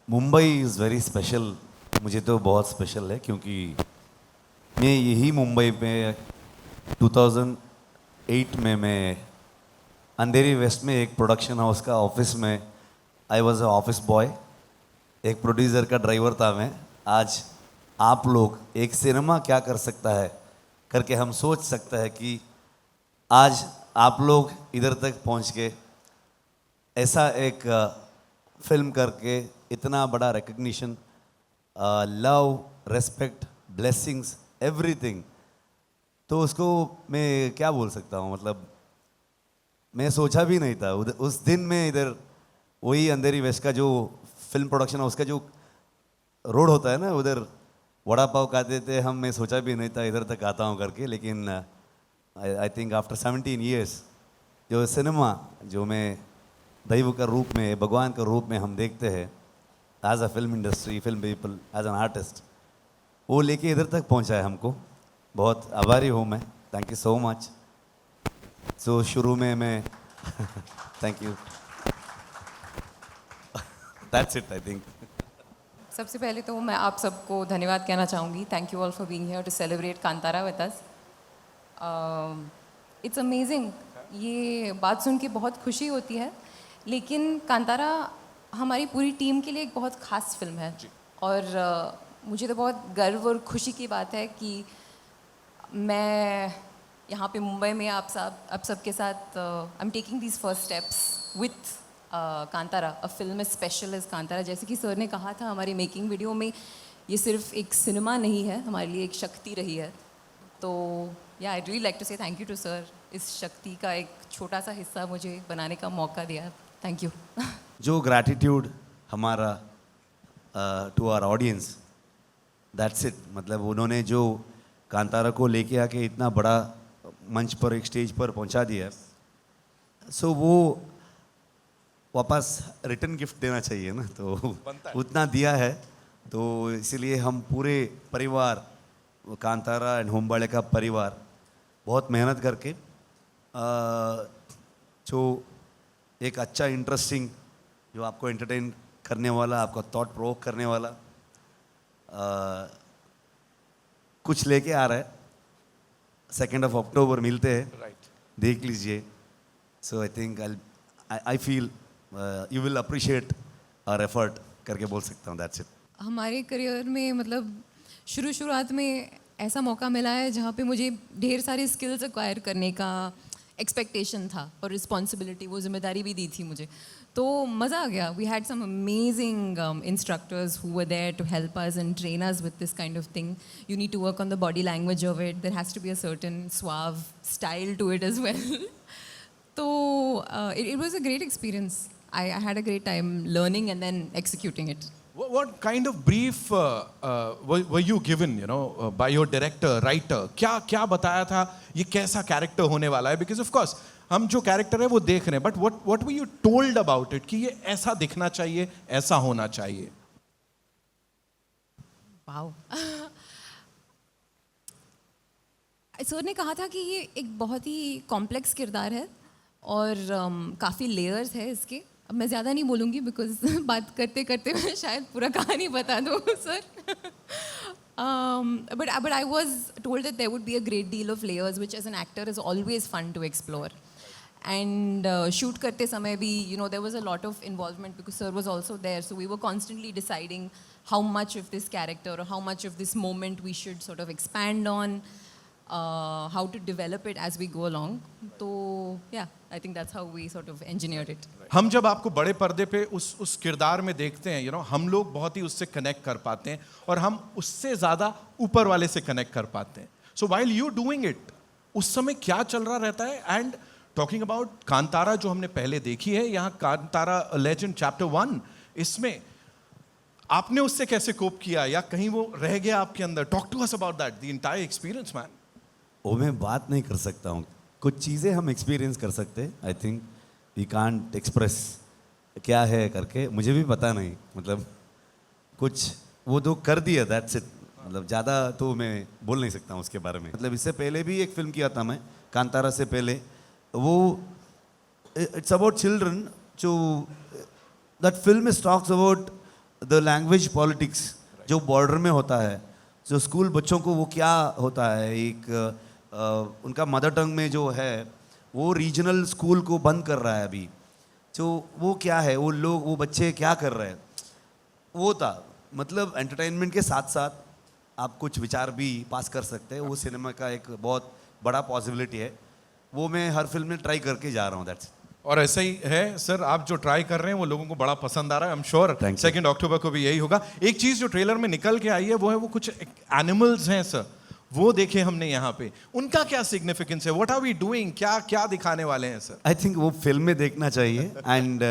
Mumbai is very special. मुझे तो बहुत स्पेशल है क्योंकि मैं यही मुंबई में 2008 में मैं अंधेरी वेस्ट में एक प्रोडक्शन हाउस का ऑफिस में I was a office boy. एक प्रोड्यूसर का ड्राइवर था मैं। आज आप लोग एक सिनेमा क्या कर सकता है करके हम सोच सकते हैं कि आज आप लोग इधर तक पहुंच के ऐसा एक फिल्म करके इतना बड़ा recognition, love, respect, blessings, everything. तो उसको मैं क्या बोल सकता हूँ, मतलब मैं सोचा भी नहीं था उस दिन में इधर वही अंधेरी वेस्ट का जो फिल्म प्रोडक्शन है उसका जो रोड होता है ना, उधर वड़ा पाव खाते थे हम। मैं सोचा भी नहीं था इधर तक आता हूँ करके, लेकिन आई थिंक आफ्टर 17 ईयर्स जो सिनेमा जो मैं दैव का रूप में, भगवान का रूप में हम देखते हैं as a film industry, film people, as an artist, वो लेके इधर तक पहुंचा है हमको। बहुत आभारी हूँ मैं। Thank you so much. So शुरू में मैं thank you, that's it I think. सबसे पहले तो मैं आप सबको धन्यवाद कहना चाहूँगी। Thank you all for being here to celebrate Kantara with us. It's amazing. ये बात सुन के बहुत खुशी होती है, लेकिन कांतारा हमारी पूरी टीम के लिए एक बहुत ख़ास फिल्म है। और मुझे तो बहुत गर्व और खुशी की बात है कि मैं यहाँ पे मुंबई में आप सबके साथ I am taking these first steps with Kantara, a film as special as Kantara. जैसे कि सर ने कहा था हमारी मेकिंग वीडियो में, ये सिर्फ एक सिनेमा नहीं है, हमारे लिए एक शक्ति रही है। तो या आई रियली लाइक टू से थैंक यू टू सर, इस शक्ति का एक छोटा सा हिस्सा मुझे बनाने का मौका दिया। Thank you. जो ग्रैटिट्यूड हमारा to our audience, that's it. मतलब उन्होंने जो कांतारा को लेके आके इतना बड़ा मंच पर, एक स्टेज पर पहुंचा दिया, सो वो वापस रिटर्न गिफ्ट देना चाहिए ना, तो उतना दिया है। तो इसीलिए हम पूरे परिवार, वो कांतारा एंड होमबाड़े का परिवार, बहुत मेहनत करके जो एक अच्छा इंटरेस्टिंग, जो आपको एंटरटेन करने वाला, आपका थॉट प्रोवोक करने वाला कुछ लेके आ रहा है। 2 अक्टूबर मिलते हैं, देख लीजिए। So I think I feel you will appreciate our effort करके बोल सकता हूँ। That's it. हमारे करियर में मतलब शुरुआत में ऐसा मौका मिला है जहाँ पे मुझे ढेर सारी स्किल्स एक्वायर करने का एक्सपेक्टेशन था और रिस्पॉन्सिबिलिटी, वो जिम्मेदारी भी दी थी मुझे। तो मज़ा आ गया। We had some amazing instructors who were there to help us and train us with this kind of thing. You need to work on the body language of it, there has to be a certain suave style to it as well. तो it was a great experience. I had a great time learning and then executing it. What kind of brief were you given, by your director, writer? क्या बताया था ये कैसा character होने वाला है? Because of course हम जो कैरेक्टर है वो देख रहे हैं, but what were you told about it कि ये ऐसा दिखना चाहिए, ऐसा होना चाहिए? Wow. सर ने कहा था कि ये एक बहुत ही कॉम्प्लेक्स किरदार है और काफ़ी लेयर्स है इसके। अब मैं ज़्यादा नहीं बोलूँगी बिकॉज बात करते करते मैं शायद पूरा कहानी बता दूँ sir. but I was told that there would be a great deal of layers, which as an actor is always fun to explore. And shoot करते समय भी, there was a lot of involvement because sir was also there, so we were constantly deciding how much of this character or how much of this moment we should sort of expand on. How to develop it as we go along. So yeah, I think that's how we sort of engineered it. हम जब आपको बड़े पर्दे पे उस किरदार में देखते हैं, हम लोग बहुत ही उससे कनेक्ट कर पाते हैं और हम उससे ज़्यादा ऊपर वाले से कनेक्ट कर पाते हैं. So while you doing it, उस समय क्या चल रहा रहता है? And talking about कांतारा जो हमने पहले देखी है, यहाँ कांतारा लेजेंड चैप्टर 1, इसमें आपने उससे कैसे कोप किया या कहीं वो रह गया आपके अंदर? Talk to us about that, the entire experience, man. वो मैं बात नहीं कर सकता हूँ। कुछ चीज़ें हम एक्सपीरियंस कर सकते हैं। I think we can't express क्या है करके, मुझे भी पता नहीं। मतलब कुछ वो तो कर दिया, दैट्स इट। मतलब ज़्यादा तो मैं बोल नहीं सकता हूँ उसके बारे में। मतलब इससे पहले भी एक फिल्म किया था मैं, कांतारा से पहले। वो इट्स अबाउट चिल्ड्रन, जो that film is talks about the language politics जो बॉर्डर में होता है, जो स्कूल बच्चों को वो क्या होता है, एक उनका मदर टंग में जो है वो रीजनल स्कूल को बंद कर रहा है अभी, जो वो क्या है, वो लोग वो बच्चे क्या कर रहे हैं, वो था। मतलब एंटरटेनमेंट के साथ साथ आप कुछ विचार भी पास कर सकते हैं, वो सिनेमा का एक बहुत बड़ा पॉसिबिलिटी है, वो मैं हर फिल्म में ट्राई करके जा रहा हूँ। दैट्स और ऐसा ही है सर, आप जो ट्राई कर रहे हैं वो लोगों को बड़ा पसंद आ रहा है। I am sure Thank you. 2 अक्टूबर को भी यही होगा। एक चीज जो ट्रेलर में निकल के आई है वो है वो कुछ एनिमल्स हैं सर, वो देखे हमने यहाँ पे, उनका क्या सिग्निफिकेंस है, व्हाट आर वी डूइंग, क्या क्या दिखाने वाले हैं सर? आई थिंक वो फिल्म में देखना चाहिए। एंड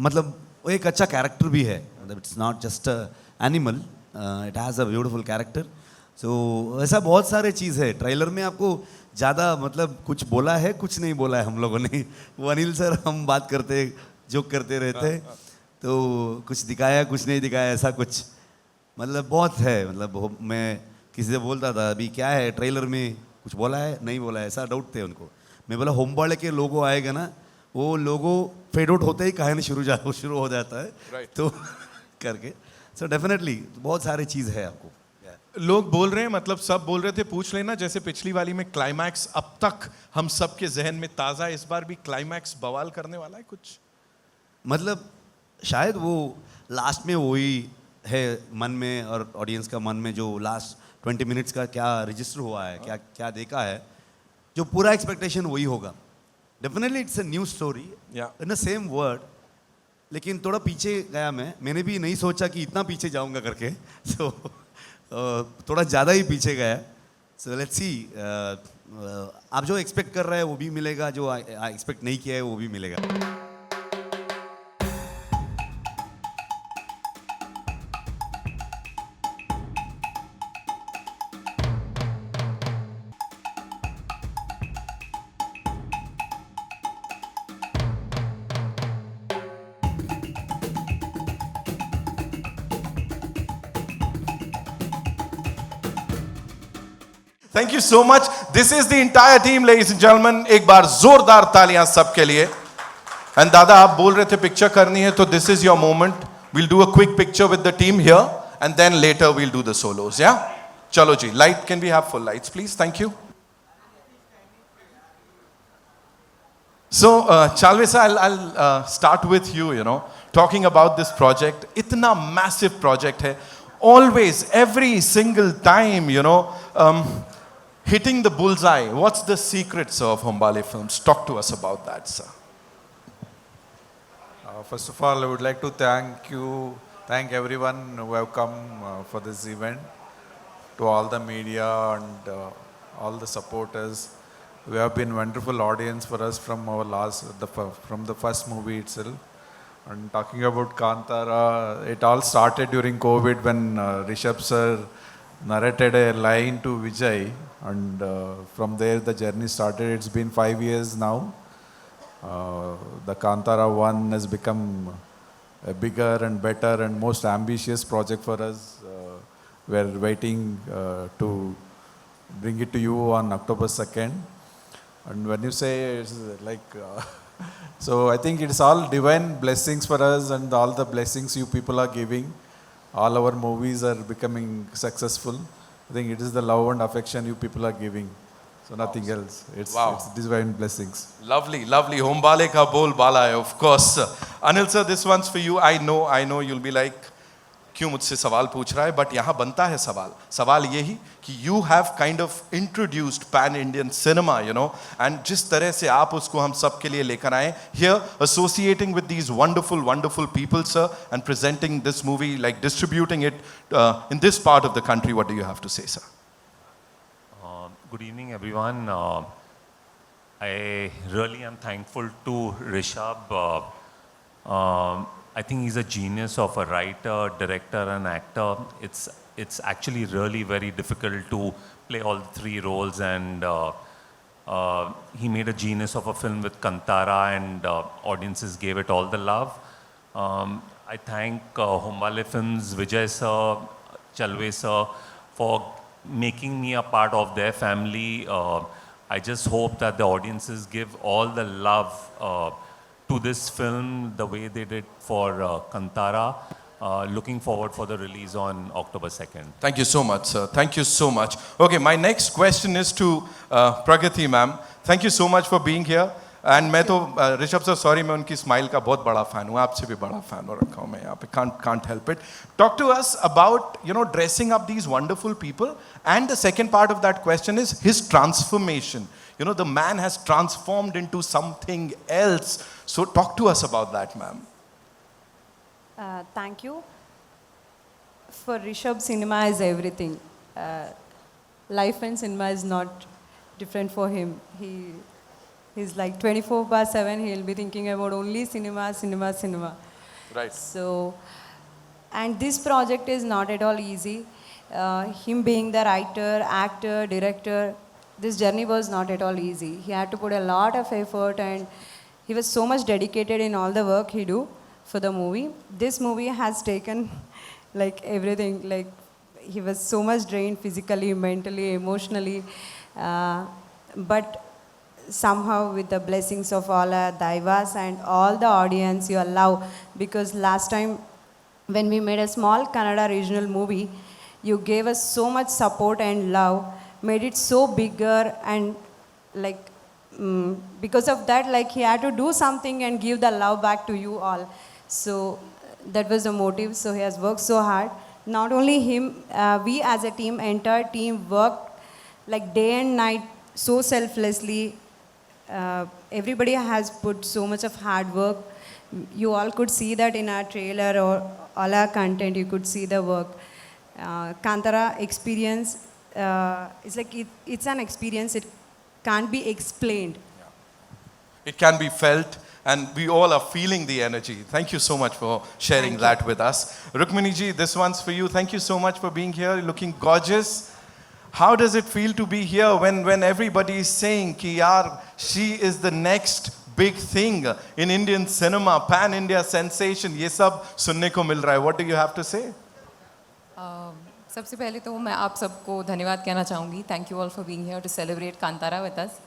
मतलब वो एक अच्छा कैरेक्टर भी है, मतलब it's not just animal, it has a beautiful character. So ऐसा बहुत सारे चीज़ है ट्रेलर में, आपको ज़्यादा मतलब कुछ बोला है कुछ नहीं बोला है हम लोगों ने। वो अनिल सर हम बात करते जोक करते रहते, तो कुछ दिखाया कुछ नहीं दिखाया, ऐसा कुछ मतलब बहुत है। मतलब मैं किसी से बोलता था अभी क्या है ट्रेलर में, कुछ बोला है नहीं बोला है, ऐसा डाउट थे उनको। मैं बोला होमबाड़े के लोगो आएगा ना, वो लोगो फेड आउट होते ही कहानी शुरू हो जाता है। Right. तो करके सो डेफिनेटली बहुत सारी चीज़ है आपको। लोग बोल रहे हैं, मतलब सब बोल रहे थे, पूछ लेना, जैसे पिछली वाली में क्लाइमैक्स अब तक हम सबके जहन में ताज़ा है, इस बार भी क्लाइमैक्स बवाल करने वाला है कुछ? मतलब शायद वो लास्ट में वही है मन में, और ऑडियंस का मन में जो लास्ट 20 मिनट्स का क्या रजिस्टर हुआ है, क्या क्या देखा है, जो पूरा एक्सपेक्टेशन वही होगा। Definitely it's a new story in the same word, लेकिन थोड़ा पीछे गया मैंने भी नहीं सोचा कि इतना पीछे जाऊंगा करके। सो थोड़ा ज़्यादा ही पीछे गया। सो लेट्स सी, आप जो एक्सपेक्ट कर रहे हैं वो भी मिलेगा, जो एक्सपेक्ट नहीं किया है वो भी मिलेगा। Thank you so much, this is the entire team ladies and gentleman, एक बार जोरदार तालियां सबके लिए। एंड दादा आप बोल रहे थे पिक्चर करनी है, तो this is your moment, we'll do a quick picture with the team here and then later we'll do the solos. या चलो जी, light, can we have full lights please, thank you. So, Chalvesa, I'll start with you, you know, talking about this project. Itna massive project hai. Always, every single time, you know, hitting the bullseye. What's the secret, sir, of Hombale Films? Talk to us about that, sir. First of all, I would like to thank everyone who have come for this event, to all the media and all the supporters. We have been wonderful audience for us from our from the first movie itself. And talking about Kantara, it all started during COVID when Rishabh sir narrated a line to Vijay, and from there the journey started. It's been 5 years now. The Kantara 1 has become a bigger and better and most ambitious project for us. We're waiting to bring it to you on October 2nd. And when you say it's like, so I think it's all divine blessings for us, and all the blessings you people are giving. All our movies are becoming successful. I think it is the love and affection you people are giving. So nothing else. It's divine blessings. Lovely, lovely. Hombale ka bol bala hai, of course. Anil sir, this one's for you. I know you'll be like, क्यों मुझसे सवाल पूछ रहा है, but यहाँ बनता है सवाल यही कि you have kind of introduced pan Indian cinema, you know, and जिस तरह से आप उसको हम सब के लिए लेकर आए here, associating with these wonderful people sir, and presenting this movie, like distributing it in this part of the country, what do you have to say sir? Good evening, everyone. I really am thankful to Rishabh. I think he's a genius of a writer, director, and actor. It's actually really very difficult to play all three roles, and he made a genius of a film with Kantara, and audiences gave it all the love. I thank Hombale Films, Vijay sir, Chalve sir, for making me a part of their family. I just hope that the audiences give all the love to this film the way they did for Kantara. Looking forward for the release on October 2nd. Thank you so much, sir. Thank you so much. Okay, my next question is to Pragati ma'am. Thank you so much for being here. And मैं तो Rishabh sir sorry मैं उनकी smile का बहुत बड़ा fan हूँ आपसे भी बड़ा फैन हो रखा हूँ मैं यहाँ पे can't help it. Talk to us about dressing up these wonderful people, and the second part of that question is his transformation. The man has transformed into something else. So talk to us about that, ma'am. Thank you. For Rishabh, cinema is everything. Life and cinema is not different for him. He's like 24/7, he'll be thinking about only cinema, cinema, cinema. Right. So, and this project is not at all easy. Him being the writer, actor, director, this journey was not at all easy. He had to put a lot of effort, and he was so much dedicated in all the work he do for the movie. This movie has taken like everything, like he was so much drained physically, mentally, emotionally, but somehow with the blessings of all our daivas and all the audience you allow, because last time when we made a small Kannada regional movie, you gave us so much support and love, made it so bigger, and like because of that, like he had to do something and give the love back to you all. So that was the motive. So he has worked so hard. Not only him, we as a team, entire team worked like day and night so selflessly. Everybody has put so much of hard work. You all could see that in our trailer or all our content. You could see the work. Kantara experience is like it's an experience. It can't be explained. It can be felt, and we all are feeling the energy. Thank you so much for sharing that with us. Rukmini ji, this one's for you. Thank you so much for being here, looking gorgeous. How does it feel to be here when everybody is saying ki yaar, she is the next big thing in Indian cinema, pan-India sensation, ये सब सुनने को मिल रहा है. What do you have to say? सबसे पहले तो मैं आप सबको धन्यवाद कहना चाहूँगी. Thank you all for being here to celebrate Kantara with us.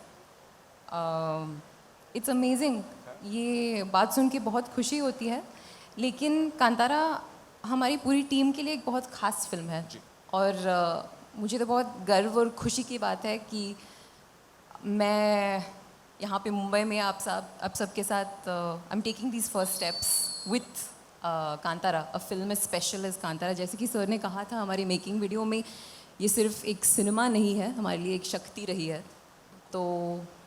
It's amazing. ये बात सुन के बहुत खुशी होती है, लेकिन कांतारा हमारी पूरी टीम के लिए एक बहुत ख़ास फिल्म है. और मुझे तो बहुत गर्व और खुशी की बात है कि मैं यहाँ पे मुंबई में आप सबके साथ I am taking these first steps with Kantara. A film is special is Kantara. जैसे कि सर ने कहा था हमारी मेकिंग वीडियो में, ये सिर्फ एक सिनेमा नहीं है, हमारे लिए एक शक्ति रही है. तो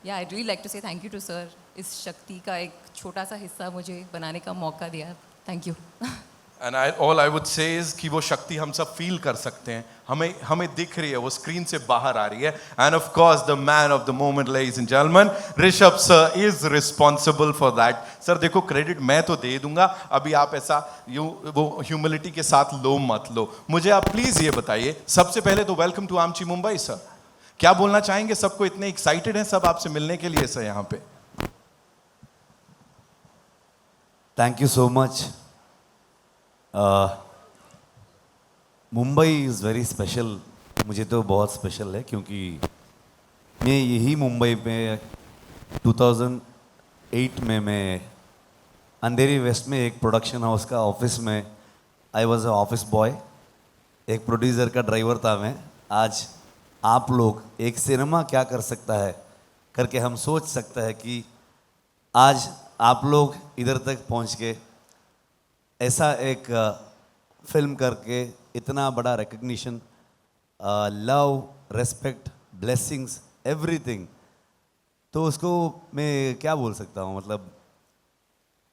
या आई रियली लाइक टू से थैंक यू टू सर, इस शक्ति का एक छोटा सा हिस्सा मुझे बनाने का मौका दिया. Thank you. And all I would say is कि वो शक्ति हम सब फील कर सकते हैं. हमें दिख रही है, वो स्क्रीन से बाहर आ रही है. And of course the man of the moment, ladies and gentlemen, Rishabh sir is responsible for that. Sir देखो, क्रेडिट मैं तो दे दूंगा, अभी आप ऐसा वो ह्यूमिलिटी के साथ लो मत लो. मुझे आप प्लीज ये बताइए, सबसे पहले तो वेलकम टू आमची मुंबई सर. क्या बोलना चाहेंगे? सबको इतने एक्साइटेड हैं सब आपसे मिलने के लिए सर यहाँ पे. Thank you so much. Mumbai is very special. मुझे तो बहुत स्पेशल है क्योंकि मैं यही मुंबई में 2008 में मैं अंधेरी वेस्ट में एक प्रोडक्शन हाउस का ऑफिस में I was a office boy. एक प्रोड्यूसर का ड्राइवर था मैं. आज आप लोग एक सिनेमा क्या कर सकता है करके हम सोच सकते हैं कि आज आप लोग इधर तक पहुंच के ऐसा एक फिल्म करके इतना बड़ा recognition, love, respect, blessings, everything. तो उसको मैं क्या बोल सकता हूँ, मतलब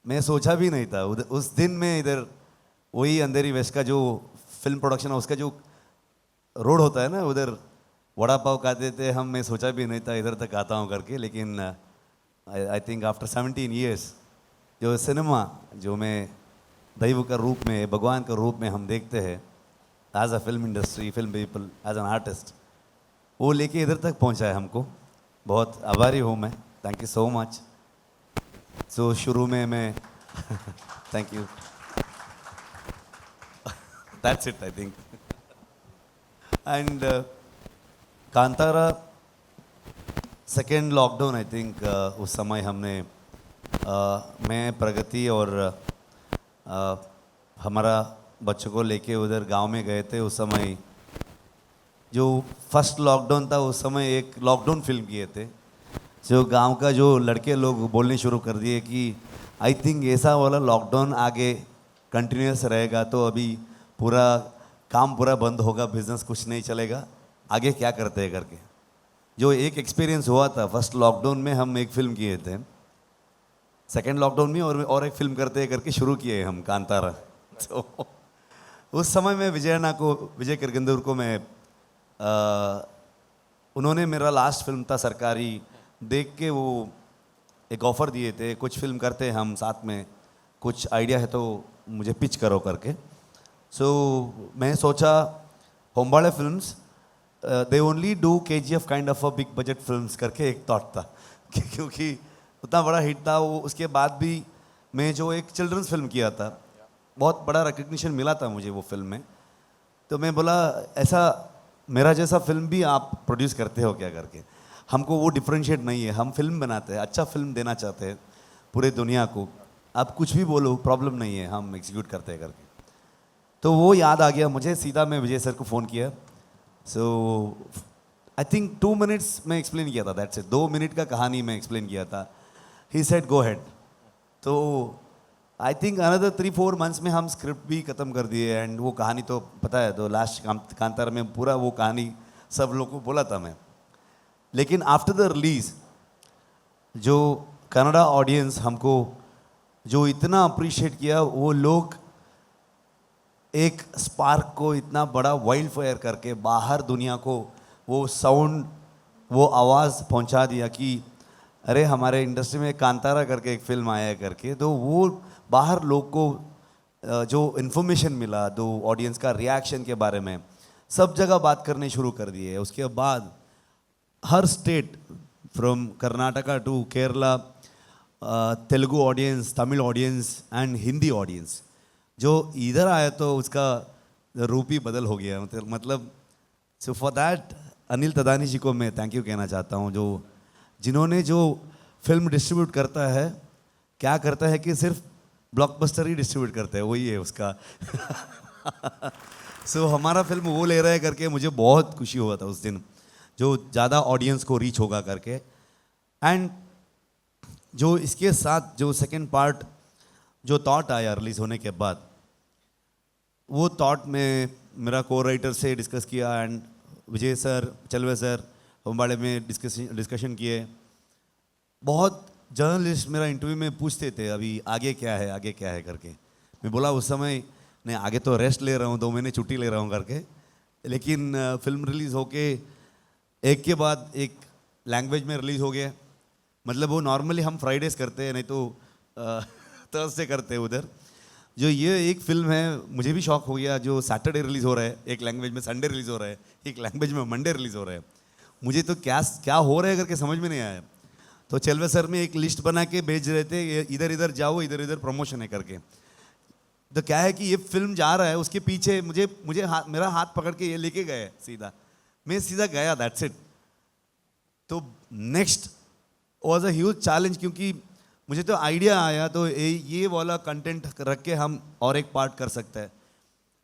मैं सोचा भी नहीं था उस दिन में इधर वही अंधेरी वेस्ट का जो फिल्म प्रोडक्शन है उसका जो रोड होता है ना, उधर वड़ा पाव खाते थे हम. मैं सोचा भी नहीं था इधर तक आता हूँ करके. लेकिन आई थिंक आफ्टर 17 years जो सिनेमा जो मैं दैव का रूप में, भगवान का रूप में हम देखते हैं as a film industry, film people, as an artist, वो लेके इधर तक पहुंचा है हमको. बहुत आभारी हूँ मैं. Thank you so much. So शुरू में मैं thank you. That's it I think. And Kantara second lockdown I think उस समय हमने मैं प्रगति और हमारा बच्चों को लेके उधर गांव में गए थे। उस समय जो फर्स्ट लॉकडाउन था उस समय एक लॉकडाउन फिल्म किए थे। जो गांव का जो लड़के लोग बोलने शुरू कर दिए कि आई थिंक ऐसा वाला लॉकडाउन आगे कंटिन्यूस रहेगा तो अभी पूरा काम पूरा बंद होगा, बिजनेस कुछ नहीं चलेगा, आगे क्या करते हैं करके। जो एक एक्सपीरियंस हुआ था फर्स्ट लॉकडाउन में, हम एक फिल्म किए थे, सेकेंड लॉकडाउन में और एक फिल्म करते हैं करके शुरू किए हम कांतारा। तो उस समय में विजय किरगंदूर को मैं उन्होंने मेरा लास्ट फिल्म था सरकारी देख के वो एक ऑफ़र दिए थे, कुछ फिल्म करते हैं हम साथ में, कुछ आइडिया है तो मुझे पिच करो करके। सो मैं सोचा Hombale films they only do KGF kind of a big budget films करके एक थॉट था क्योंकि उतना बड़ा हिट था वो। उसके बाद भी मैं जो एक चिल्ड्रंस फिल्म किया था, बहुत बड़ा रिकग्निशन मिला था मुझे वो फिल्म में। तो मैं बोला ऐसा मेरा जैसा फिल्म भी आप प्रोड्यूस करते हो क्या करके। हमको वो डिफरेंशिएट नहीं है, हम फिल्म बनाते हैं, अच्छा फिल्म देना चाहते हैं पूरे दुनिया को। आप कुछ भी बोलो प्रॉब्लम नहीं है, हम एग्जीक्यूट करते हैं करके। तो वो याद आ गया मुझे, सीधा मैं विजय सर को फ़ोन किया। सो आई थिंक 2 मिनट्स में एक्सप्लेन किया था, दैट्स इट। 2 मिनट का कहानी में एक्सप्लेन किया था। He said go head. तो आई थिंक अनदर 3-4 मंथ्स में हम स्क्रिप्ट भी ख़त्म कर दिए एंड वो कहानी तो पता है, तो लास्ट कांतारा में पूरा वो कहानी सब लोगों को बोला था मैं। लेकिन आफ्टर द रिलीज़ जो कनाडा ऑडियंस हमको जो इतना अप्रिशिएट किया, वो लोग एक स्पार्क को इतना बड़ा वाइल्ड फायर करके बाहर दुनिया को वो साउंड, वो आवाज़ पहुंचा दिया कि अरे हमारे इंडस्ट्री में कांतारा करके एक फिल्म आया है करके। तो वो बाहर लोग को जो इन्फॉर्मेशन मिला, जो ऑडियंस का रिएक्शन के बारे में सब जगह बात करने शुरू कर दिए। उसके बाद हर state from Karnataka to Kerala, Telugu audience, Tamil audience and Hindi audience जो इधर आया तो उसका रूप ही बदल हो गया। मतलब सो फॉर दैट अनिल तदानी जी को मैं थैंक यू कहना चाहता हूँ, जो जिन्होंने जो फिल्म डिस्ट्रीब्यूट करता है, क्या करता है कि सिर्फ ब्लॉकबस्टर ही डिस्ट्रीब्यूट करता है, वही है उसका। सो हमारा फिल्म वो ले रहा है करके मुझे बहुत खुशी हुआ था उस दिन, जो ज़्यादा ऑडियंस को रीच होगा करके। एंड जो इसके साथ जो सेकंड पार्ट जो थॉट आया रिलीज़ होने के बाद, वो थॉट में मेरा को राइटर से डिस्कस किया एंड विजय सर, चलवे सर होम्बाड़े में डिस्कशन किए। बहुत जर्नलिस्ट मेरा इंटरव्यू में पूछते थे अभी आगे क्या है, आगे क्या है करके। मैं बोला उस समय नहीं, आगे तो रेस्ट ले रहा हूँ, 2 महीने छुट्टी ले रहा हूँ करके। लेकिन फिल्म रिलीज़ होके एक के बाद एक लैंग्वेज में रिलीज़ हो गया। मतलब वो नॉर्मली हम फ्राइडेज करते हैं, नहीं तो थर्सडे करते हैं उधर। जो ये एक फिल्म है, मुझे भी शौक हो गया, जो सैटरडे रिलीज़ हो रहा है एक लैंग्वेज में, संडे रिलीज़ हो रहा है एक लैंग्वेज में, मंडे रिलीज़ हो रहा है। मुझे तो क्या हो रहा है करके समझ में नहीं आया। तो चलवे सर में एक लिस्ट बना के भेज रहे थे, इधर इधर जाओ, इधर इधर प्रमोशन है करके। तो क्या है कि ये फिल्म जा रहा है, उसके पीछे मुझे मेरा हाथ पकड़ के ये लेके गए सीधा, मैं सीधा गया, दैट्स इट। तो next was a huge challenge, क्योंकि मुझे तो आइडिया आया तो ये वाला कंटेंट रख के हम और एक पार्ट कर सकते हैं।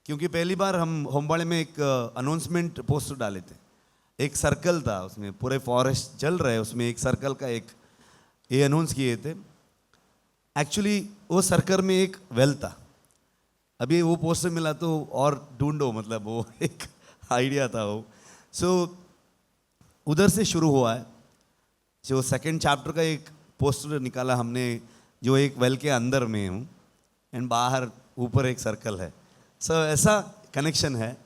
क्योंकि पहली बार हम होम्बाड़े में एक अनाउंसमेंट पोस्टर डाले थे, एक सर्कल था उसमें, पूरे फॉरेस्ट जल रहे, उसमें एक सर्कल का एक ये अनाउंस किए थे। एक्चुअली वो सर्कल में एक वेल था, अभी वो पोस्टर मिला तो और ढूंढो, मतलब वो एक आइडिया था वो। सो उधर से शुरू हुआ है। जो सेकंड चैप्टर का एक पोस्टर निकाला हमने, जो एक वेल के अंदर में हूँ एंड बाहर ऊपर एक सर्कल है। सो ऐसा कनेक्शन है।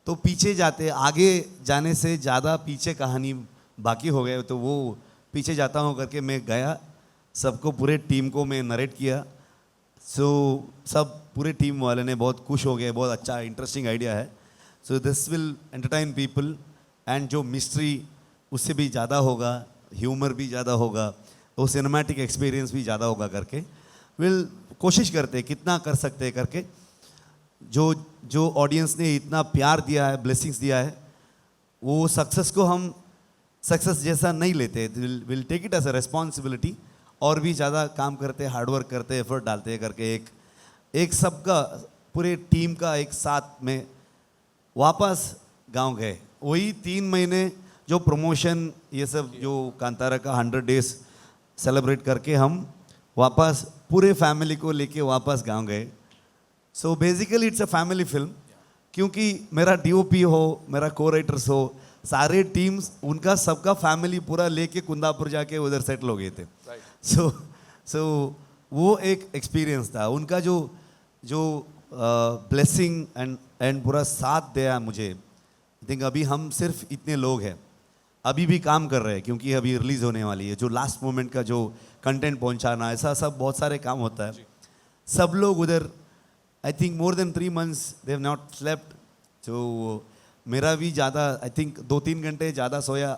तो पीछे जाते, आगे जाने से ज़्यादा पीछे कहानी बाकी हो गए, तो वो पीछे जाता हूँ करके मैं गया, सबको पूरे टीम को मैं नरेट किया। सो सब पूरे टीम वाले ने बहुत खुश हो गए, बहुत अच्छा इंटरेस्टिंग आइडिया है। So this will entertain people and जो मिस्ट्री उससे भी ज़्यादा होगा, ह्यूमर भी ज़्यादा होगा, तो सिनेमैटिक एक्सपीरियंस भी ज़्यादा होगा करके विल कोशिश करते कितना कर सकते हैं करके। जो ऑडियंस ने इतना प्यार दिया है, ब्लेसिंग्स दिया है, वो सक्सेस को हम सक्सेस जैसा नहीं लेते, will take it as a responsibility और भी ज़्यादा काम करते, हार्डवर्क करते, एफर्ट डालते करके एक सबका पूरे टीम का एक साथ में वापस गांव गए। वही 3 महीने जो प्रमोशन ये सब जो कांतारा का 100 डेज सेलिब्रेट करके हम वापस पूरे फैमिली को लेके वापस गांव गए। So basically it's a family film, क्योंकि मेरा डीओपी हो, मेरा को राइटर्स हो, सारे टीम्स उनका सबका फैमिली पूरा लेके कुंदापुर जाके उधर सेटल हो गए थे। सो वो एक एक्सपीरियंस था उनका जो ब्लेसिंग एंड पूरा साथ दिया मुझे। आई थिंक अभी हम सिर्फ इतने लोग हैं, अभी भी काम कर रहे हैं, क्योंकि अभी रिलीज होने वाली है। जो लास्ट मोमेंट का जो कंटेंट पहुंचाना, ऐसा सब बहुत सारे काम होता है। सब लोग उधर I think more than 3 months they have not slept. तो मेरा भी ज़्यादा आई थिंक 2-3 घंटे ज़्यादा सोया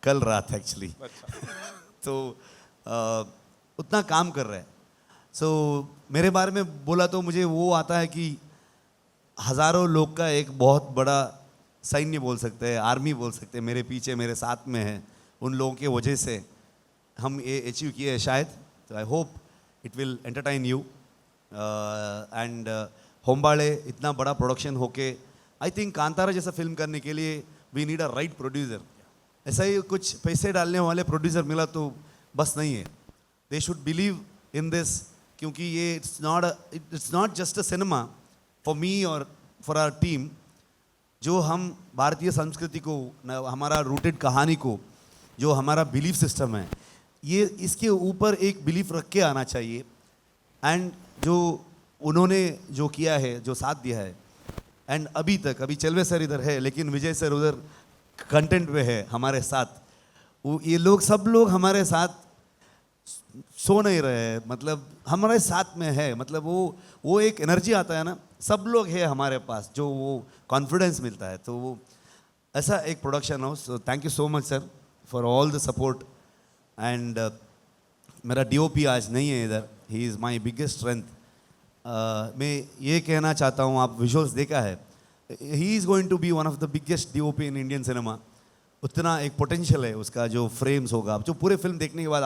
कल रात एक्चुअली। तो उतना काम कर रहे हैं। सो मेरे बारे में बोला तो मुझे वो आता है कि हज़ारों लोग का एक बहुत बड़ा सैन्य बोल सकते हैं, आर्मी बोल सकते हैं, मेरे पीछे मेरे साथ में है। उन लोगों के वजह से हम ये अचीव किए हैं शायद। तो I hope it will entertain you and Hombale इतना बड़ा प्रोडक्शन होके आई थिंक कांतारा जैसा फिल्म करने के लिए we need a right producer. ऐसा ही कुछ पैसे डालने वाले प्रोड्यूसर मिला तो बस नहीं है, they should believe in this, क्योंकि ये it's not just a cinema for me और फॉर आवर टीम। जो हम भारतीय संस्कृति को, हमारा रूटेड कहानी को, जो हमारा बिलीफ सिस्टम है, ये इसके ऊपर एक बिलीफ रख के आना चाहिए। एंड जो उन्होंने जो किया है, जो साथ दिया है, एंड अभी तक अभी चलवे सर इधर है लेकिन विजय सर उधर कंटेंट में है हमारे साथ। वो ये लोग सब लोग हमारे साथ सो नहीं रहे हैं, मतलब हमारे साथ में है। मतलब वो एक एनर्जी आता है ना, सब लोग है हमारे पास, जो वो कॉन्फिडेंस मिलता है। तो वो ऐसा एक production house. So thank you so much sir for all the support. And मेरा डीओपी आज नहीं है इधर, he is my biggest strength. मैं ये कहना चाहता हूँ, आप विजुअल्स देखा है, he is going to be one of the biggest DOP in Indian cinema. उतना एक पोटेंशियल है उसका, जो फ्रेम्स होगा, जो पूरे फिल्म देखने के बाद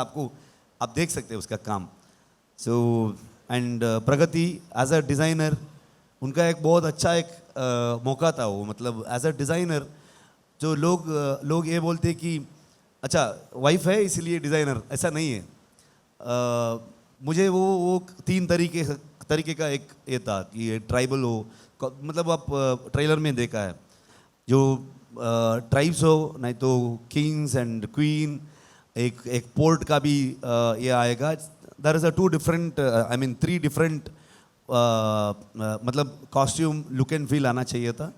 आप देख सकते हैं उसका काम। So and Pragati as a designer, उनका एक बहुत अच्छा एक मौका था वो। मतलब एज अ डिज़ाइनर जो लोग ये बोलते हैं कि अच्छा वाइफ है इसलिए डिज़ाइनर, ऐसा नहीं है। मुझे वो 3 तरीके का एक ये था कि ये ट्राइबल हो, मतलब आप ट्रेलर में देखा है, जो ट्राइब्स हो, नहीं तो किंग्स एंड क्वीन, एक पोर्ट का भी ये आएगा। देयर इज़ अ 3 डिफरेंट मतलब कॉस्ट्यूम, लुक एंड फील आना चाहिए था।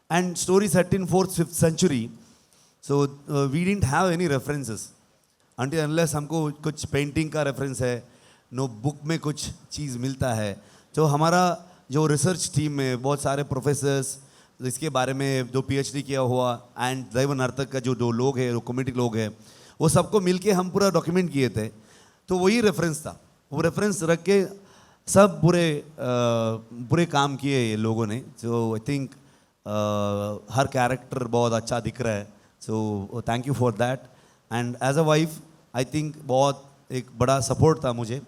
And story set in 4th-5th century, so we didn't have any references until unless हमको कुछ पेंटिंग का रेफरेंस है, नो बुक में कुछ चीज़ मिलता है। तो हमारा जो रिसर्च टीम में बहुत सारे प्रोफेसर्स इसके बारे में जो PhD किया हुआ, एंड दैव नर्तक का जो लोग हैं, जो कम्युनिटी लोग हैं, वो सबको मिलके हम पूरा डॉक्यूमेंट किए थे। तो वही रेफरेंस था, वो रेफरेंस रख के सब बुरे काम किए ये लोगों ने। जो आई थिंक हर कैरेक्टर बहुत अच्छा दिख रहा है। So thank you for that. And as a wife I think बहुत एक बड़ा सपोर्ट था मुझे,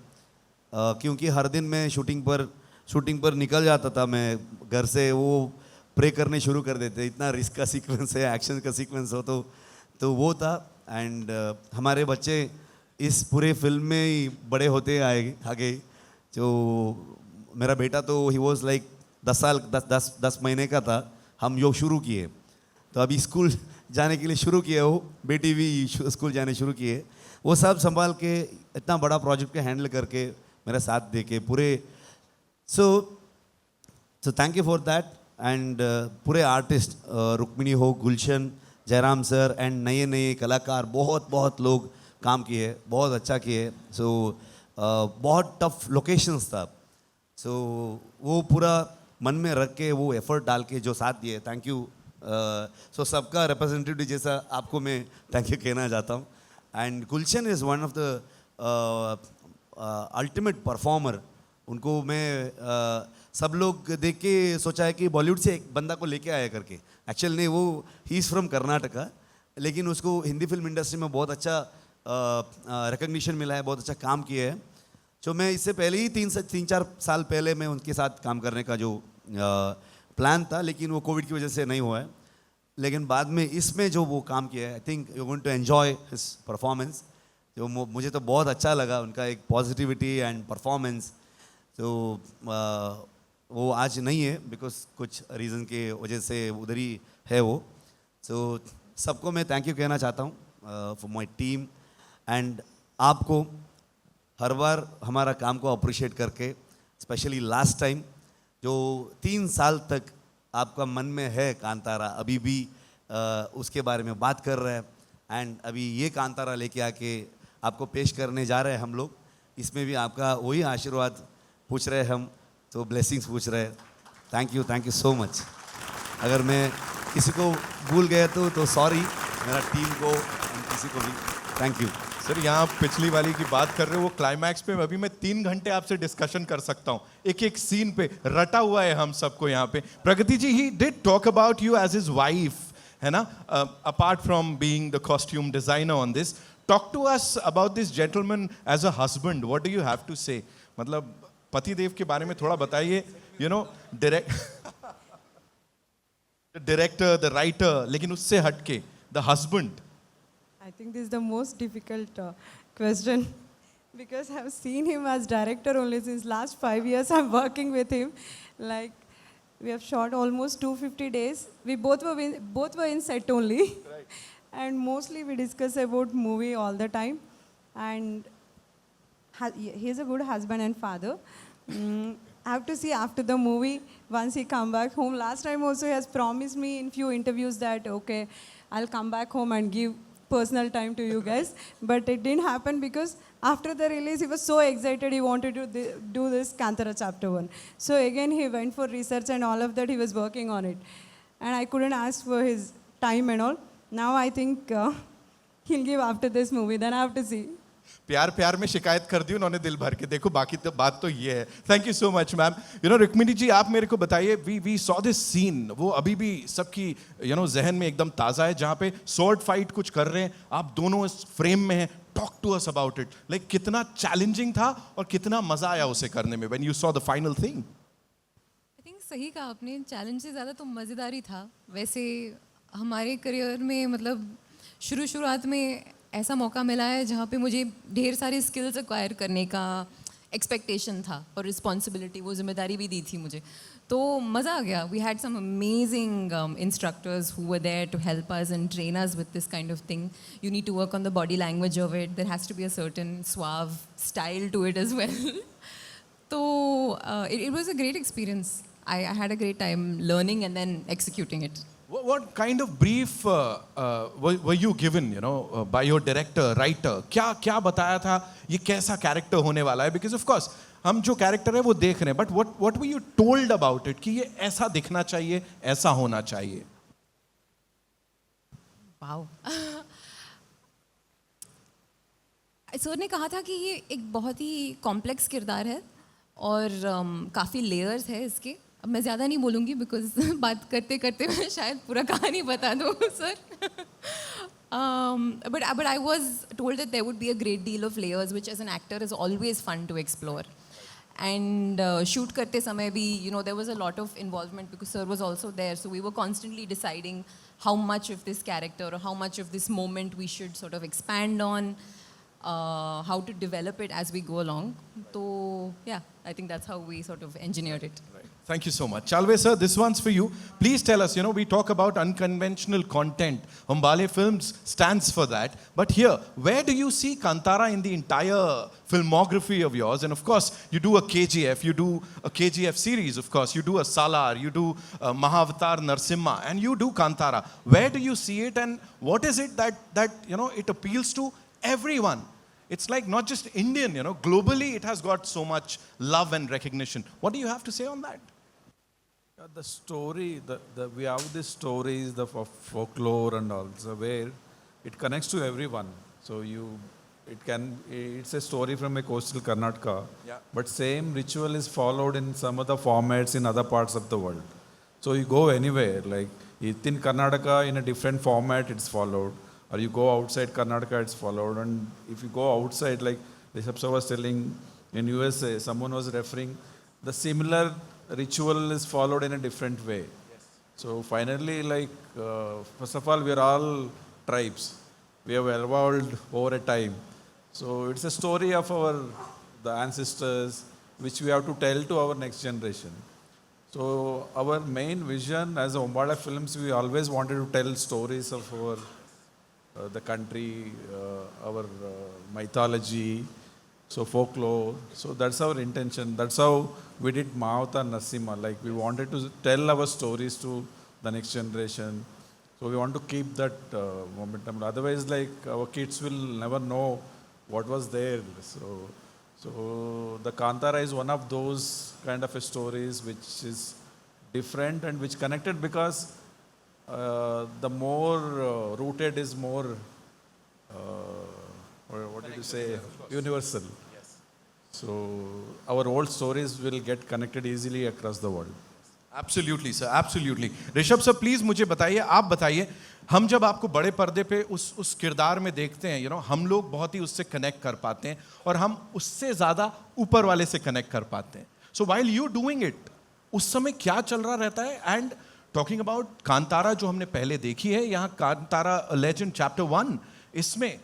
क्योंकि हर दिन मैं शूटिंग पर निकल जाता था मैं घर से, वो प्रे करने शुरू कर देते, इतना रिस्क का सीक्वेंस है, एक्शन का सीक्वेंस हो तो वो था। एंड हमारे बच्चे इस पूरे फिल्म में ही बड़े होते आगे। जो मेरा बेटा तो ही वॉज लाइक 10 महीने का था हम योग शुरू किए, तो अभी स्कूल जाने के लिए शुरू किए, वो बेटी भी स्कूल जाने शुरू किए। वो सब संभाल के इतना बड़ा प्रोजेक्ट को हैंडल करके मेरा साथ दे के पूरे। सो thank you for that. And पूरे आर्टिस्ट रुक्मिणी हो, गुलशन, जयराम सर एंड नए कलाकार, बहुत लोग काम किए, बहुत अच्छा किए। सो बहुत टफ लोकेशंस था। सो वो पूरा मन में रख के वो एफर्ट डाल के जो साथ दिए, थैंक यू। सो सबका रिप्रेजेंटेटिव जैसा आपको मैं थैंक यू कहना चाहता हूँ। And Gulshan is one of the ultimate performer. उनको मैं सब लोग देख के सोचा है कि बॉलीवुड से एक बंदा को लेके आया करके, एक्चुअल नहीं, वो ही इज़ फ्रॉम कर्नाटका, लेकिन उसको हिंदी फिल्म इंडस्ट्री में बहुत अच्छा रिकग्निशन मिला है, बहुत अच्छा काम किया है। जो मैं इससे पहले ही 3-4 साल पहले मैं उनके साथ काम करने का जो प्लान था, लेकिन वो कोविड की वजह से नहीं हुआ है। लेकिन बाद में इसमें जो वो काम किया है, I think you going to enjoy his performance. जो मुझे तो बहुत अच्छा लगा उनका एक पॉजिटिविटी एंड परफॉर्मेंस। तो वो आज नहीं है बिकॉज कुछ रीज़न के वजह से उधर ही है वो। सो सबको मैं थैंक यू कहना चाहता हूँ फॉर माई टीम एंड आपको हर बार हमारा काम को अप्रिशिएट करके, स्पेशली लास्ट टाइम जो 3 साल तक आपका मन में है कांतारा, अभी भी उसके बारे में बात कर रहे हैं एंड अभी ये कांतारा लेके आके आपको पेश करने जा रहे हैं हम लोग। इसमें भी आपका वही आशीर्वाद पूछ रहे हैं हम, तो ब्लेसिंग्स पूछ रहे हैं। Thank you so much. अगर मैं किसी को भूल गया तो सॉरी, मेरा टीम को एंड किसी को भी थैंक यू। सर यहाँ आप पिछली वाली की बात कर रहे हो, वो क्लाइमैक्स पे अभी मैं 3 घंटे आपसे डिस्कशन कर सकता हूँ, एक एक सीन पे रटा हुआ है हम सबको यहाँ पे। Pragati ji, he did talk about you as his wife, है ना, apart from being the costume designer on this. Talk to us about this gentleman as a husband, what do you have to say? मतलब पति देव के बारे में थोड़ा बताइए। You know, director, the writer, लेकिन उससे हटके the husband. I think this is the most difficult question because I've seen him as director only since last 5 years. I'm working with him. Like we have shot almost 250 days. We both were in set only, right. And mostly we discuss about movie all the time. And he's a good husband and father. I have to see after the movie once he come back home. Last time also he has promised me in few interviews that okay, I'll come back home and give personal time to you guys, but it didn't happen because after the release he was so excited, he wanted to do this Kantara chapter 1. So again he went for research and all of that, he was working on it, and I couldn't ask for his time and all. Now I think he'll give after this movie, then I have to see. प्यार प्यार में शिकायत कर दी उन्होंने दिल भर के। देखो बाकी तो बात तो ये है। Thank you so much ma'am. You know Rukmini ji, आप मेरे को बताइए, वी सॉ दिस सीन, वो अभी भी सबकी यू नो जहन में एकदम ताज़ा है, जहाँ पे स्वॉर्ड फाइट कुछ कर रहे हैं, आप दोनों इस फ्रेम में हैं। Talk to us about it, like कितना चैलेंजिंग था और कितना मजा आया उसे करने में when you saw the final thing? I think सही कहा आपने, चैलेंज से ज़्यादा तो मज़ेदार ही था। वैसे हमारे करियर में मतलब शुरुआत में ऐसा मौका मिला है जहाँ पे मुझे ढेर सारी स्किल्स एक्वायर करने का एक्सपेक्टेशन था और रिस्पॉन्सिबिलिटी, वो जिम्मेदारी भी दी थी मुझे, तो मज़ा आ गया। We had some amazing instructors who were there to help us and train us with this kind of thing. You need to work on the body language of it, there has to be a certain suave style to it as well. तो it was a great experience. I had a great time learning and then executing it. What kind of brief were you given, you know, by your director, writer? क्या बताया था ये कैसा character होने वाला है? Because of course हम जो कैरेक्टर है वो देख रहे हैं, but what were you told about it कि ये ऐसा दिखना चाहिए, ऐसा होना चाहिए? Wow. सर ने कहा था कि ये एक बहुत ही कॉम्प्लेक्स किरदार है और काफ़ी लेयर्स है इसके। अब मैं ज़्यादा नहीं बोलूँगी बिकॉज बात करते करते मैं शायद पूरा कहानी बता दूँ sir. But I was told that there would be a great deal of layers, which as an actor is always fun to explore. And shoot करते समय भी, you know, there was a lot of involvement because sir was also there, so we were constantly deciding how much of this character or how much of this moment we should sort of expand on, how to develop it as we go along. So yeah, I think that's how we sort of engineered it. Right. Thank you so much. Chalve sir, this one's for you. Please tell us, you know, we talk about unconventional content. Humbale Films stands for that. But here, where do you see Kantara in the entire filmography of yours? And of course, you do a KGF, you do a KGF series, of course. You do a Salar, you do Mahavatar Narsimha, and you do Kantara. Where do you see it, and what is it that you know, it appeals to everyone? It's like not just Indian, you know, globally it has got so much love and recognition. What do you have to say on that? The story, we have these stories, the folklore and all, so where it connects to everyone. So it's a story from a coastal Karnataka, Yeah. but same ritual is followed in some other formats in other parts of the world. So you go anywhere, like in Karnataka, in a different format it's followed. or you go outside Karnataka, it's followed. And if you go outside, like Rishabh sir was telling, in USA, someone was referring, the similar ritual is followed in a different way. So finally, like, first of all, we are all tribes. We have evolved over a time. So it's a story of the ancestors, which we have to tell to our next generation. So our main vision as Umbala Films, we always wanted to tell stories of our the country, our mythology, so folklore. So that's our intention. That's how we did Mahavatar Narsimha. Like we wanted to tell our stories to the next generation. So we want to keep that momentum. Otherwise, like our kids will never know what was there. So the Kantara is one of those kind of a stories which is different and which connected because the more rooted is more, what did you say, universal. So our old stories will get connected easily across the world. Absolutely sir, absolutely. Rishabh sir please मुझे बताइए, आप बताइए, हम जब आपको बड़े पर्दे पे उस किरदार में देखते हैं, हम लोग बहुत ही उससे कनेक्ट कर पाते हैं और हम उससे ज्यादा ऊपर वाले से कनेक्ट कर पाते हैं। सो व्हाइल यू डूइंग इट, उस समय क्या चल रहा रहता है? एंड टॉकिंग अबाउट कांतारा जो हमने पहले देखी है, यहाँ कांतारा लेजेंड चैप्टर 1, इसमें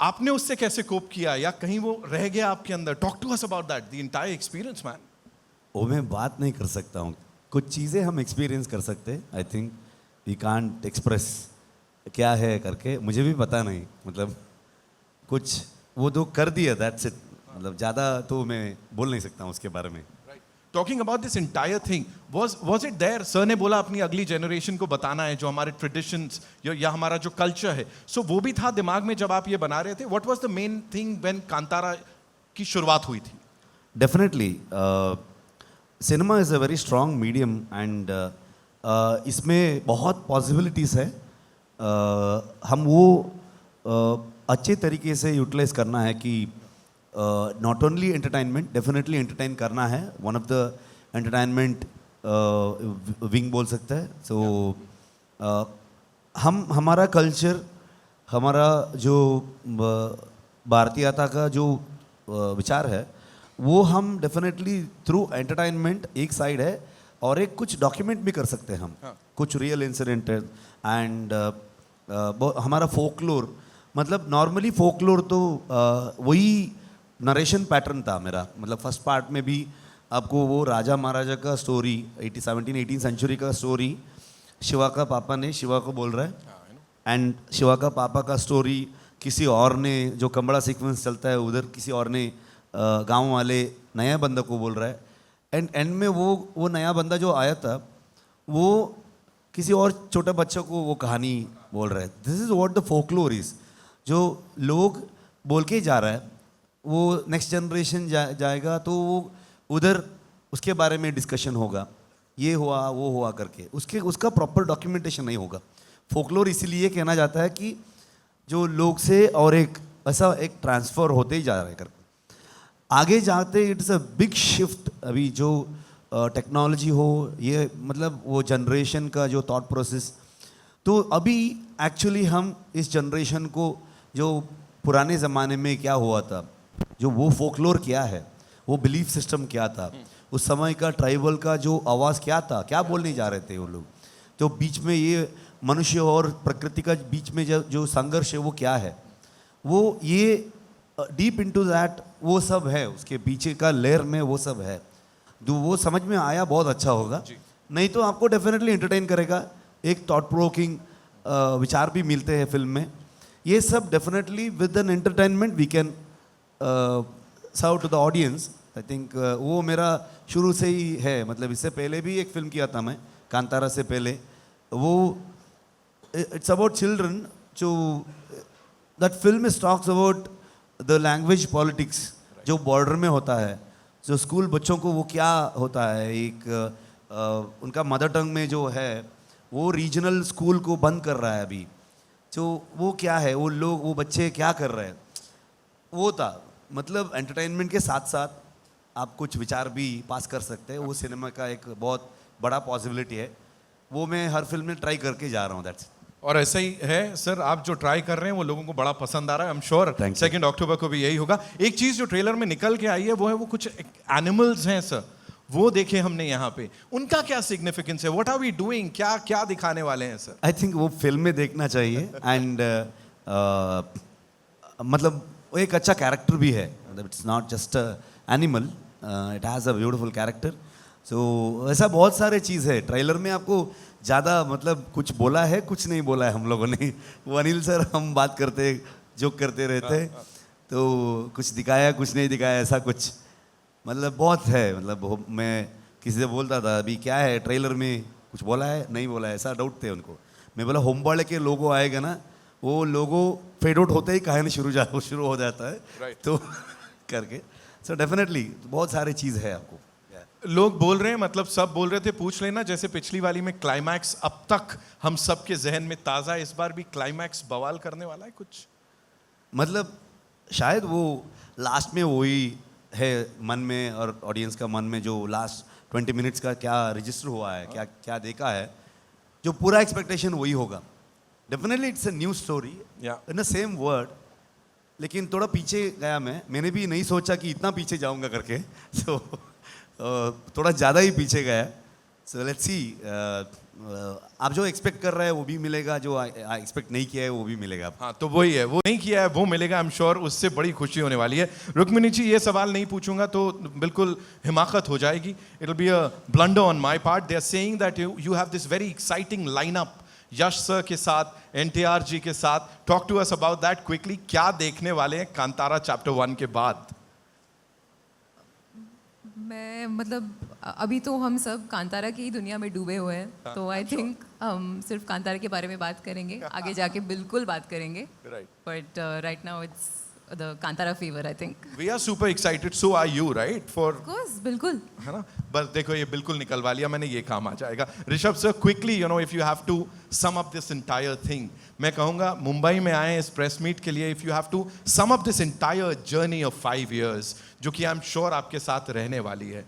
आपने उससे कैसे कोप किया या कहीं वो रह गया आपके अंदर? Talk to us about that, the entire experience man. वो मैं बात नहीं कर सकता हूँ, कुछ चीज़ें हम एक्सपीरियंस कर सकते हैं। I think we can't express क्या है करके, मुझे भी पता नहीं, मतलब कुछ वो तो कर दिया, दैट्स इट। मतलब ज़्यादा तो मैं बोल नहीं सकता हूँ उसके बारे में। Talking about this entire thing, was it there? Sir ने बोला अपनी अगली जनरेशन को बताना है जो हमारे ट्रेडिशंस या हमारा जो कल्चर है, सो वो भी था दिमाग में जब आप ये बना रहे थे? What was the main thing when Kantara की शुरुआत हुई थी? Definitely cinema is a very strong medium and इसमें बहुत पॉसिबिलिटीज़ है। हम वो अच्छे तरीके से यूटिलाइज करना है कि not only entertainment, definitely entertain करना है, one of the entertainment wing बोल सकता है। सो हम हमारा कल्चर, हमारा जो भारतीयता का जो विचार है, वो हम डेफिनेटली थ्रू एंटरटेनमेंट एक साइड है और एक कुछ डॉक्यूमेंट भी कर सकते हैं हम। कुछ रियल इंसिडेंट एंड हमारा फोकलोर, मतलब नॉर्मली फोकलोर तो वही नरेशन पैटर्न था मेरा। मतलब फर्स्ट पार्ट में भी आपको वो राजा महाराजा का स्टोरी, 18 सेंचुरी का स्टोरी, शिवा का पापा ने शिवा को बोल रहा है एंड शिवा का पापा का स्टोरी किसी और ने, जो कमड़ा सीक्वेंस चलता है उधर किसी और ने गांव वाले नया बंदा को बोल रहा है एंड एंड में वो नया बंदा जो आया था वो किसी और छोटे बच्चों को वो कहानी बोल रहा है। This is what the folklore is, जो लोग बोल के जा रहा है, वो नेक्स्ट जनरेशन जाएगा तो वो उधर उसके बारे में डिस्कशन होगा, ये हुआ वो हुआ करके, उसका प्रॉपर डॉक्यूमेंटेशन नहीं होगा। फोकलोर इसीलिए कहना जाता है कि जो लोग से और एक ऐसा एक ट्रांसफ़र होते ही जा रहा है करके आगे जाते। It's a big shift. अभी जो टेक्नोलॉजी हो, ये मतलब वो जनरेशन का जो थॉट प्रोसेस, तो अभी एक्चुअली हम इस जनरेशन को जो पुराने ज़माने में क्या हुआ था, जो वो फोकलोर क्या है, वो बिलीफ सिस्टम क्या था, उस समय का ट्राइबल का जो आवाज़ क्या था, क्या बोलने जा रहे थे वो लोग, तो बीच में ये मनुष्य और प्रकृति का बीच में जो संघर्ष है वो क्या है, वो ये डीप इनटू दैट वो सब है, उसके पीछे का लेयर में वो सब है। जो वो समझ में आया बहुत अच्छा होगा, नहीं तो आपको डेफिनेटली एंटरटेन करेगा, एक थॉट प्रोवोकिंग विचार भी मिलते हैं फिल्म में। ये सब definitely with an entertainment we can serve to the audience. I think वो मेरा शुरू से ही है। मतलब इससे पहले भी एक फिल्म किया था मैं, कांतारा से पहले, वो इट्स अबाउट चिल्ड्रन। जो that film is talks about the language politics जो बॉर्डर में होता है, जो स्कूल बच्चों को वो क्या होता है, एक उनका मदर टंग में जो है वो रीजनल स्कूल को बंद कर रहा है अभी, जो वो क्या है, वो लोग वो बच्चे क्या कर रहे हैं, वो था। मतलब एंटरटेनमेंट के साथ साथ आप कुछ विचार भी पास कर सकते हैं। वो सिनेमा का एक बहुत बड़ा पॉसिबिलिटी है, वो मैं हर फिल्म में ट्राई करके जा रहा हूँ। दैट्स और ऐसा ही है सर, आप जो ट्राई कर रहे हैं वो लोगों को बड़ा पसंद आ रहा है। I am sure Thank you. 2 अक्टूबर को भी यही होगा। एक चीज जो ट्रेलर में निकल के आई है वो है वो कुछ एनिमल्स हैं सर, वो देखे हमने यहाँ पे, उनका क्या सिग्निफिकेंस है? What are we doing? क्या क्या दिखाने वाले हैं सर? आई थिंक वो फिल्म में देखना चाहिए एंड मतलब वो एक अच्छा कैरेक्टर भी है, मतलब it's not just animal, it has a beautiful character. So ऐसा बहुत सारे चीज़ है ट्रेलर में, आपको ज़्यादा मतलब कुछ बोला है कुछ नहीं बोला है हम लोगों ने। वो अनिल सर हम बात करते जोक करते रहते, तो कुछ दिखाया कुछ नहीं दिखाया ऐसा कुछ, मतलब बहुत है। मतलब मैं किसी से बोलता था अभी क्या है ट्रेलर में, कुछ बोला है नहीं बोला है, ऐसा डाउट थे उनको। मैं बोला होमबाड़े के लोगो आएगा ना, वो लोगो फेड आउट होते ही कहानी शुरू हो जाता है Right. तो करके। सो डेफिनेटली बहुत सारी चीज़ है आपको। लोग बोल रहे हैं, मतलब सब बोल रहे थे, पूछ लेना जैसे पिछली वाली में क्लाइमैक्स अब तक हम सब के जहन में ताज़ा, इस बार भी क्लाइमैक्स बवाल करने वाला है कुछ? मतलब शायद वो लास्ट में वही है मन में और ऑडियंस का मन में, जो लास्ट 20 मिनट्स का क्या रजिस्टर हुआ है, क्या क्या देखा है, जो पूरा एक्सपेक्टेशन वही होगा। Definitely it's a new story Yeah. In the same word, लेकिन थोड़ा पीछे गया मैंने भी नहीं सोचा कि इतना पीछे जाऊंगा करके। सो थोड़ा ज़्यादा ही पीछे गया। सो लेट्स सी, आप जो एक्सपेक्ट कर रहे हैं वो भी मिलेगा, जो एक्सपेक्ट नहीं किया है वो भी मिलेगा। हाँ, तो वही है, वो नहीं किया है वो मिलेगा। आई एम श्योर उससे बड़ी खुशी होने वाली है। रुक्मिणी जी, ये सवाल नहीं पूछूंगा तो बिल्कुल हिमाकत हो जाएगी। It will be a blunder on my part. They are saying that you have this very exciting lineup Yash sir के साथ, एनटीआर जी के साथ। Talk to us about that quickly. क्या देखने वाले हैं कांतारा चैप्टर 1 के बाद? मैं मतलब अभी तो हम सब कांतारा की ही दुनिया में डूबे हुए हैं, तो आई थिंक हम सिर्फ कांतारा के बारे में बात करेंगे, आगे जाके बिल्कुल बात करेंगे। Right. But right now it's the Kantara fever I think. We are super excited, so are you, right? For, of course, बिल्कुल। है ना? बस देखो ये बिल्कुल निकलवा लिया मैंने, ये काम आ जाएगा। Rishabh sir, quickly, you know, if you have to sum up this entire thing, मैं कहूँगा मुंबई में आए इस प्रेस मीट के लिए, if you have to sum up this entire journey of 5 years, जो कि आई एम श्योर आपके साथ रहने वाली है,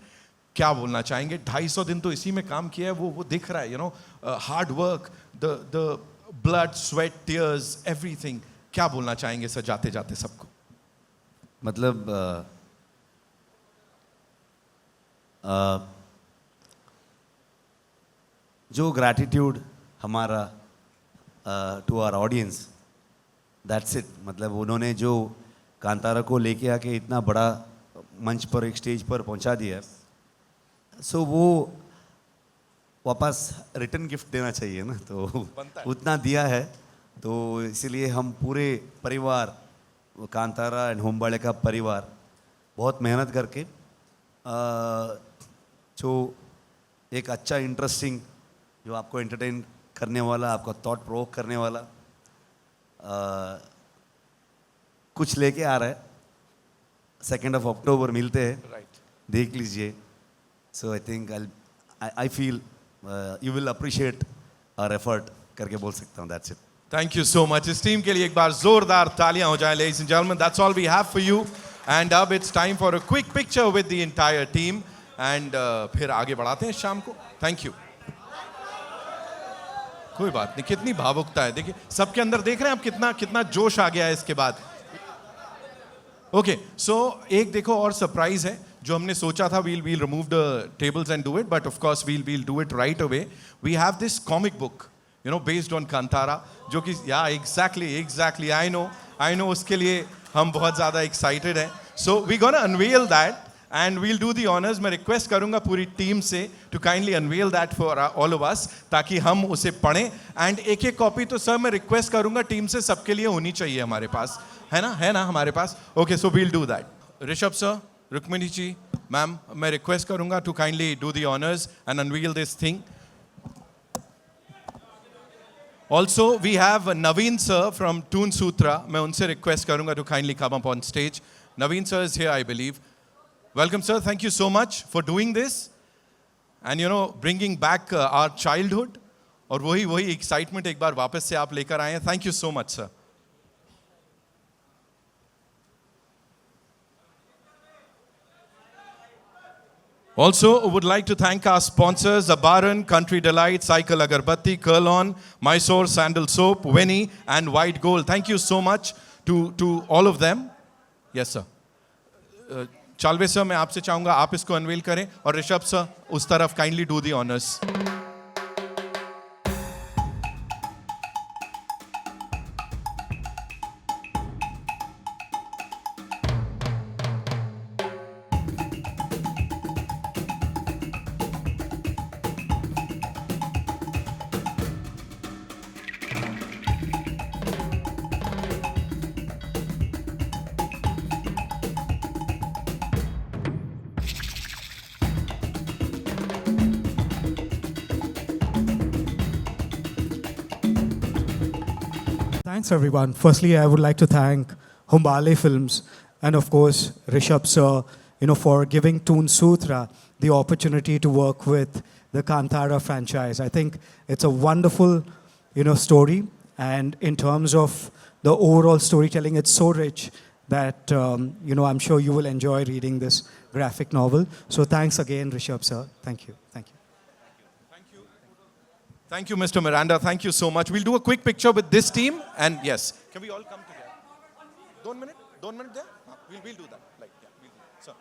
क्या बोलना चाहेंगे? 250 दिन तो इसी में काम किया है, वो दिख रहा है, you know, hard work, the blood, sweat, tears, everything. क्या बोलना चाहेंगे सर जाते जाते सबको? मतलब जो ग्रैटिट्यूड हमारा to our audience, that's it. मतलब उन्होंने जो कांतारा को लेके आके इतना बड़ा मंच पर, एक स्टेज पर पहुंचा दिया, सो वो वापस रिटर्न गिफ्ट देना चाहिए ना, तो उतना दिया है। तो इसीलिए हम पूरे परिवार, वो कांतारा एंड होमबाड़े का परिवार, बहुत मेहनत करके जो एक अच्छा इंटरेस्टिंग, जो आपको एंटरटेन करने वाला, आपको थॉट प्रोवोक करने वाला कुछ लेके आ रहा है। 2 अक्टूबर मिलते हैं, राइट। देख लीजिए। So I think I feel you will appreciate our effort करके बोल सकता हूँ। That's it. Thank you so much. इस टीम के लिए एक बार जोरदार तालियां हो जाएं, ladies and gentleman. That's all we have for you. And अब it's time for a quick picture with the entire team, and फिर आगे बढ़ाते हैं शाम को। Thank you. कोई बात नहीं, कितनी भावुकता है देखिए सबके अंदर, देख रहे हैं आप कितना कितना जोश आ गया है इसके बाद। ओके, सो एक देखो और सरप्राइज है जो हमने सोचा था, we'll remove the tables and do it, but of course we'll do it right away. We have this comic book, you know, based on Kantara, जो कि या एग्जैक्टली आई नो उसके लिए हम बहुत ज़्यादा एक्साइटेड हैं। So we gonna unveil that and we'll do the honours. मैं रिक्वेस्ट करूंगा पूरी टीम से to kindly unveil that for all of us, ताकि हम उसे पढ़ें। एंड एक कॉपी तो सर मैं रिक्वेस्ट करूंगा टीम से सबके लिए होनी चाहिए हमारे पास, है ना हमारे पास? Okay, so we'll do that. Rishabh sir, Rukmini ji, ma'am, मैं रिक्वेस्ट करूंगा to kindly do the honours and unveil this thing. Also, we have Naveen sir from Toon Sutra. मैं उनसे रिक्वेस्ट करूंगा to kindly come up on stage. Naveen sir is here, I believe. Welcome sir. Thank you so much for doing this and you know bringing back our childhood. और वही excitement एक बार वापस से आप लेकर आए हैं. Thank you so much sir. Also, would like to thank our sponsors, Abaran, Country Delight, Cycle Agarbatti, Kurlon, Mysore Sandal Soap, Winnie, and White Gold. Thank you so much to all of them. Yes, sir. चालवे sir, मैं आपसे चाहूंगा आप इसको unwell करें और Rishabh sir उस तरफ kindly do the honours. Thanks, everyone. Firstly, I would like to thank Humbale Films and, of course, Rishabh sir, for giving Toon Sutra the opportunity to work with the Kantara franchise. I think it's a wonderful, story, and in terms of the overall storytelling, it's so rich that I'm sure you will enjoy reading this graphic novel. So, thanks again, Rishabh sir. Thank you. Thank you. Thank you, Mr. Miranda. Thank you so much. We'll do a quick picture with this team. And yes, can we all come together? 2 minutes? 2 minutes there? We'll do that. We'll do that. So.